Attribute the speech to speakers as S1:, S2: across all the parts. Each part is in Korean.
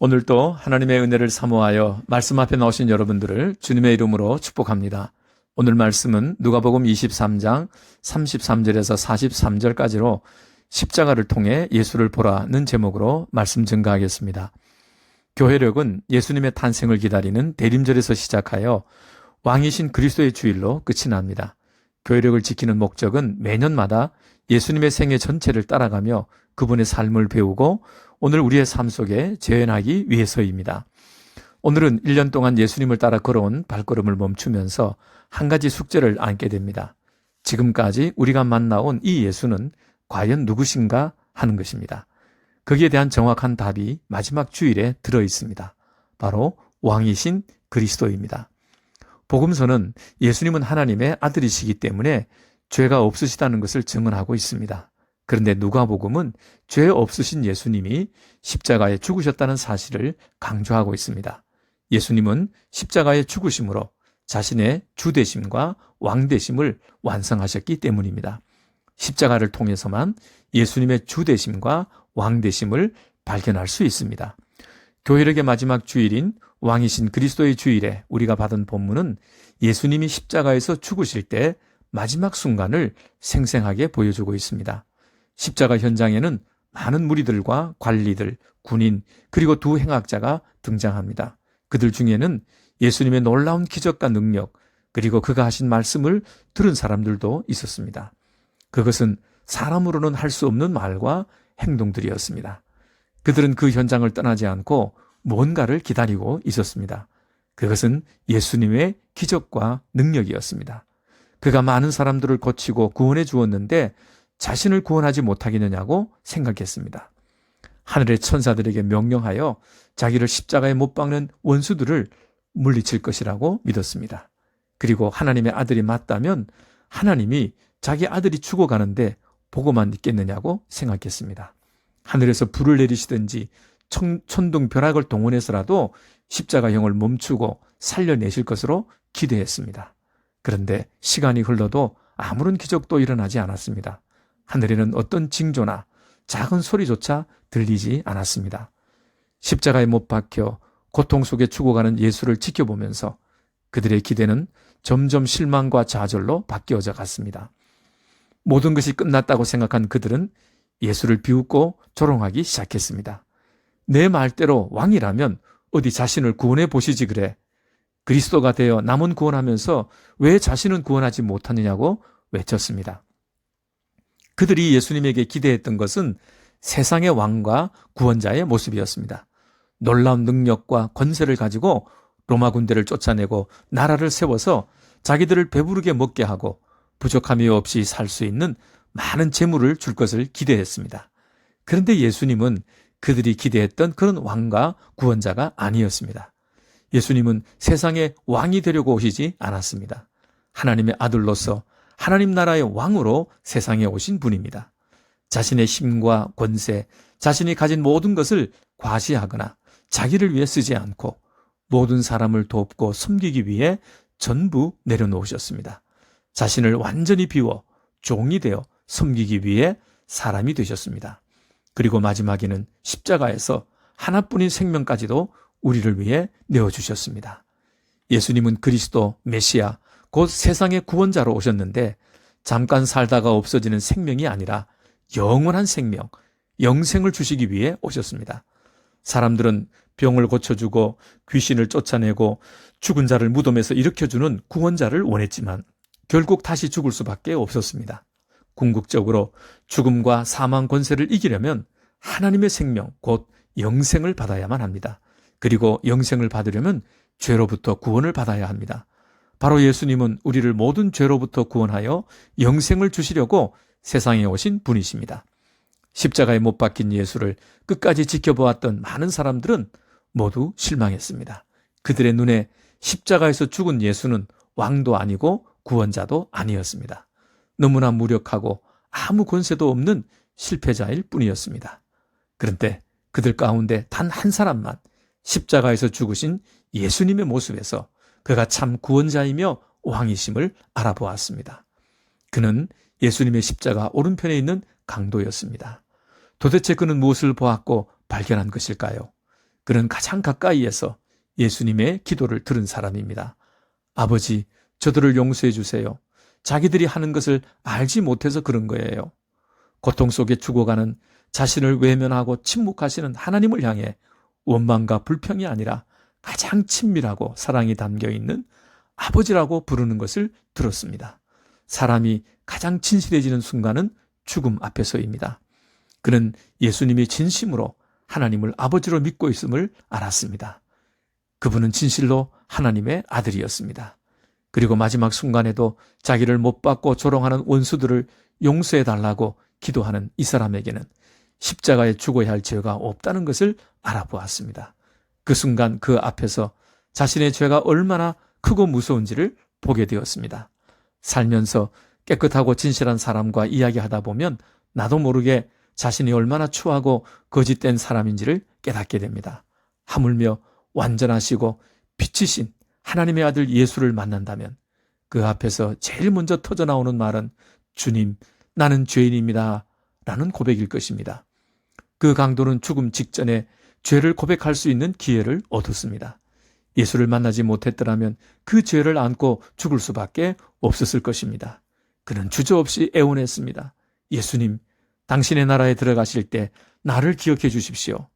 S1: 오늘도 하나님의 은혜를 사모하여 말씀 앞에 나오신 여러분들을 주님의 이름으로 축복합니다. 오늘 말씀은 누가복음 23장 33절에서 43절까지로 십자가를 통해 예수를 보라는 제목으로 말씀 증가하겠습니다. 교회력은 예수님의 탄생을 기다리는 대림절에서 시작하여 왕이신 그리스도의 주일로 끝이 납니다. 교회력을 지키는 목적은 매년마다 예수님의 생애 전체를 따라가며 그분의 삶을 배우고 오늘 우리의 삶 속에 재현하기 위해서입니다. 오늘은 1년 동안 예수님을 따라 걸어온 발걸음을 멈추면서 한 가지 숙제를 안게 됩니다. 지금까지 우리가 만나온 이 예수는 과연 누구신가 하는 것입니다. 거기에 대한 정확한 답이 마지막 주일에 들어 있습니다. 바로 왕이신 그리스도입니다. 복음서는 예수님은 하나님의 아들이시기 때문에 죄가 없으시다는 것을 증언하고 있습니다. 그런데 누가복음은 죄 없으신 예수님이 십자가에 죽으셨다는 사실을 강조하고 있습니다. 예수님은 십자가의 죽으심으로 자신의 주되심과 왕되심을 완성하셨기 때문입니다. 십자가를 통해서만 예수님의 주되심과 왕되심을 발견할 수 있습니다. 교회력의 마지막 주일인 왕이신 그리스도의 주일에 우리가 받은 본문은 예수님이 십자가에서 죽으실 때 마지막 순간을 생생하게 보여주고 있습니다. 십자가 현장에는 많은 무리들과 관리들, 군인, 그리고 두 행악자가 등장합니다. 그들 중에는 예수님의 놀라운 기적과 능력, 그리고 그가 하신 말씀을 들은 사람들도 있었습니다. 그것은 사람으로는 할 수 없는 말과 행동들이었습니다. 그들은 그 현장을 떠나지 않고 뭔가를 기다리고 있었습니다. 그것은 예수님의 기적과 능력이었습니다. 그가 많은 사람들을 고치고 구원해 주었는데 자신을 구원하지 못하겠느냐고 생각했습니다. 하늘의 천사들에게 명령하여 자기를 십자가에 못 박는 원수들을 물리칠 것이라고 믿었습니다. 그리고 하나님의 아들이 맞다면 하나님이 자기 아들이 죽어가는데 보고만 있겠느냐고 생각했습니다. 하늘에서 불을 내리시든지 천둥 벼락을 동원해서라도 십자가형을 멈추고 살려내실 것으로 기대했습니다. 그런데 시간이 흘러도 아무런 기적도 일어나지 않았습니다. 하늘에는 어떤 징조나 작은 소리조차 들리지 않았습니다. 십자가에 못 박혀 고통 속에 죽어가는 예수를 지켜보면서 그들의 기대는 점점 실망과 좌절로 바뀌어져 갔습니다. 모든 것이 끝났다고 생각한 그들은 예수를 비웃고 조롱하기 시작했습니다. 내 말대로 왕이라면 어디 자신을 구원해 보시지 그래. 그리스도가 되어 남은 구원하면서 왜 자신은 구원하지 못하느냐고 외쳤습니다. 그들이 예수님에게 기대했던 것은 세상의 왕과 구원자의 모습이었습니다. 놀라운 능력과 권세를 가지고 로마 군대를 쫓아내고 나라를 세워서 자기들을 배부르게 먹게 하고 부족함이 없이 살 수 있는 많은 재물을 줄 것을 기대했습니다. 그런데 예수님은 그들이 기대했던 그런 왕과 구원자가 아니었습니다. 예수님은 세상의 왕이 되려고 오시지 않았습니다. 하나님의 아들로서 하나님 나라의 왕으로 세상에 오신 분입니다. 자신의 힘과 권세, 자신이 가진 모든 것을 과시하거나 자기를 위해 쓰지 않고 모든 사람을 돕고 섬기기 위해 전부 내려놓으셨습니다. 자신을 완전히 비워 종이 되어 섬기기 위해 사람이 되셨습니다. 그리고 마지막에는 십자가에서 하나뿐인 생명까지도 우리를 위해 내어주셨습니다. 예수님은 그리스도 메시아, 곧 세상의 구원자로 오셨는데 잠깐 살다가 없어지는 생명이 아니라 영원한 생명, 영생을 주시기 위해 오셨습니다. 사람들은 병을 고쳐주고 귀신을 쫓아내고 죽은 자를 무덤에서 일으켜주는 구원자를 원했지만 결국 다시 죽을 수밖에 없었습니다. 궁극적으로 죽음과 사망 권세를 이기려면 하나님의 생명, 곧 영생을 받아야만 합니다. 그리고 영생을 받으려면 죄로부터 구원을 받아야 합니다. 바로 예수님은 우리를 모든 죄로부터 구원하여 영생을 주시려고 세상에 오신 분이십니다. 십자가에 못 박힌 예수를 끝까지 지켜보았던 많은 사람들은 모두 실망했습니다. 그들의 눈에 십자가에서 죽은 예수는 왕도 아니고 구원자도 아니었습니다. 너무나 무력하고 아무 권세도 없는 실패자일 뿐이었습니다. 그런데 그들 가운데 단 한 사람만 십자가에서 죽으신 예수님의 모습에서 그가 참 구원자이며 왕이심을 알아보았습니다. 그는 예수님의 십자가 오른편에 있는 강도였습니다. 도대체 그는 무엇을 보았고 발견한 것일까요? 그는 가장 가까이에서 예수님의 기도를 들은 사람입니다. 아버지, 저들을 용서해 주세요. 자기들이 하는 것을 알지 못해서 그런 거예요. 고통 속에 죽어가는 자신을 외면하고 침묵하시는 하나님을 향해 원망과 불평이 아니라 가장 친밀하고 사랑이 담겨 있는 아버지라고 부르는 것을 들었습니다. 사람이 가장 진실해지는 순간은 죽음 앞에서입니다. 그는 예수님이 진심으로 하나님을 아버지로 믿고 있음을 알았습니다. 그분은 진실로 하나님의 아들이었습니다. 그리고 마지막 순간에도 자기를 못 받고 조롱하는 원수들을 용서해달라고 기도하는 이 사람에게는 십자가에 죽어야 할 죄가 없다는 것을 알아보았습니다. 그 순간 그 앞에서 자신의 죄가 얼마나 크고 무서운지를 보게 되었습니다. 살면서 깨끗하고 진실한 사람과 이야기하다 보면 나도 모르게 자신이 얼마나 추하고 거짓된 사람인지를 깨닫게 됩니다. 하물며 완전하시고 빛이신 하나님의 아들 예수를 만난다면 그 앞에서 제일 먼저 터져나오는 말은 주님, 나는 죄인입니다 라는 고백일 것입니다. 그 강도는 죽음 직전에 죄를 고백할 수 있는 기회를 얻었습니다. 예수를 만나지 못했더라면 그 죄를 안고 죽을 수밖에 없었을 것입니다. 그는 주저없이 애원했습니다. 예수님, 당신의 나라에 들어가실 때 나를 기억해 주십시오.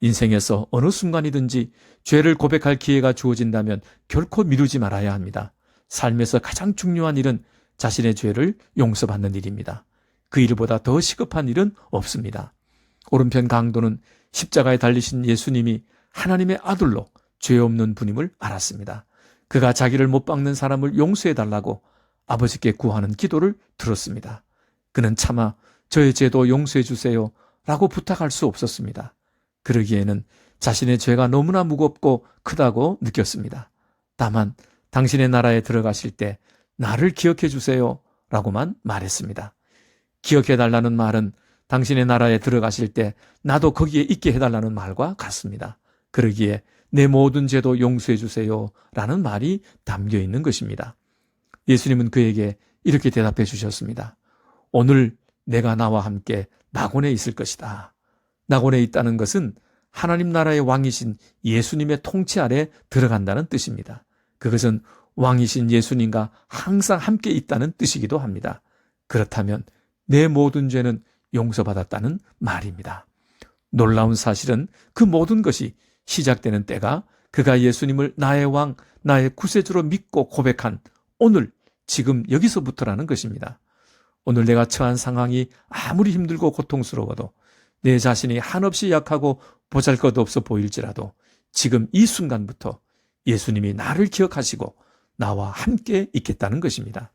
S1: 인생에서 어느 순간이든지 죄를 고백할 기회가 주어진다면 결코 미루지 말아야 합니다. 삶에서 가장 중요한 일은 자신의 죄를 용서받는 일입니다. 그 일보다 더 시급한 일은 없습니다. 오른편 강도는 십자가에 달리신 예수님이 하나님의 아들로 죄 없는 분임을 알았습니다. 그가 자기를 못 박는 사람을 용서해달라고 아버지께 구하는 기도를 들었습니다. 그는 차마 저의 죄도 용서해 주세요 라고 부탁할 수 없었습니다. 그러기에는 자신의 죄가 너무나 무겁고 크다고 느꼈습니다. 다만 당신의 나라에 들어가실 때 나를 기억해 주세요 라고만 말했습니다. 기억해달라는 말은 당신의 나라에 들어가실 때 나도 거기에 있게 해달라는 말과 같습니다. 그러기에 내 모든 죄도 용서해 주세요 라는 말이 담겨 있는 것입니다. 예수님은 그에게 이렇게 대답해 주셨습니다. 오늘 내가 나와 함께 낙원에 있을 것이다. 낙원에 있다는 것은 하나님 나라의 왕이신 예수님의 통치 아래 들어간다는 뜻입니다. 그것은 왕이신 예수님과 항상 함께 있다는 뜻이기도 합니다. 그렇다면 내 모든 죄는 용서받았다는 말입니다. 놀라운 사실은 그 모든 것이 시작되는 때가 그가 예수님을 나의 왕, 나의 구세주로 믿고 고백한 오늘, 지금 여기서부터라는 것입니다. 오늘 내가 처한 상황이 아무리 힘들고 고통스러워도 내 자신이 한없이 약하고 보잘것없어 보일지라도 지금 이 순간부터 예수님이 나를 기억하시고 나와 함께 있겠다는 것입니다.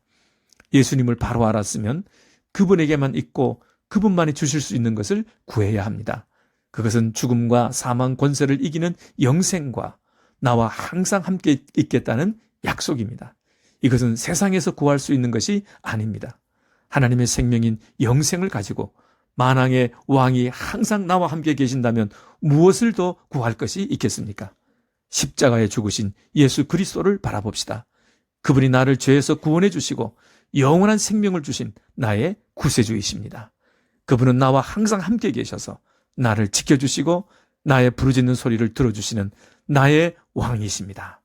S1: 예수님을 바로 알았으면 그분에게만 있고 그분만이 주실 수 있는 것을 구해야 합니다. 그것은 죽음과 사망 권세를 이기는 영생과 나와 항상 함께 있겠다는 약속입니다. 이것은 세상에서 구할 수 있는 것이 아닙니다. 하나님의 생명인 영생을 가지고 만왕의 왕이 항상 나와 함께 계신다면 무엇을 더 구할 것이 있겠습니까? 십자가에 죽으신 예수 그리스도를 바라봅시다. 그분이 나를 죄에서 구원해 주시고 영원한 생명을 주신 나의 구세주이십니다. 그분은 나와 항상 함께 계셔서 나를 지켜주시고 나의 부르짖는 소리를 들어주시는 나의 왕이십니다.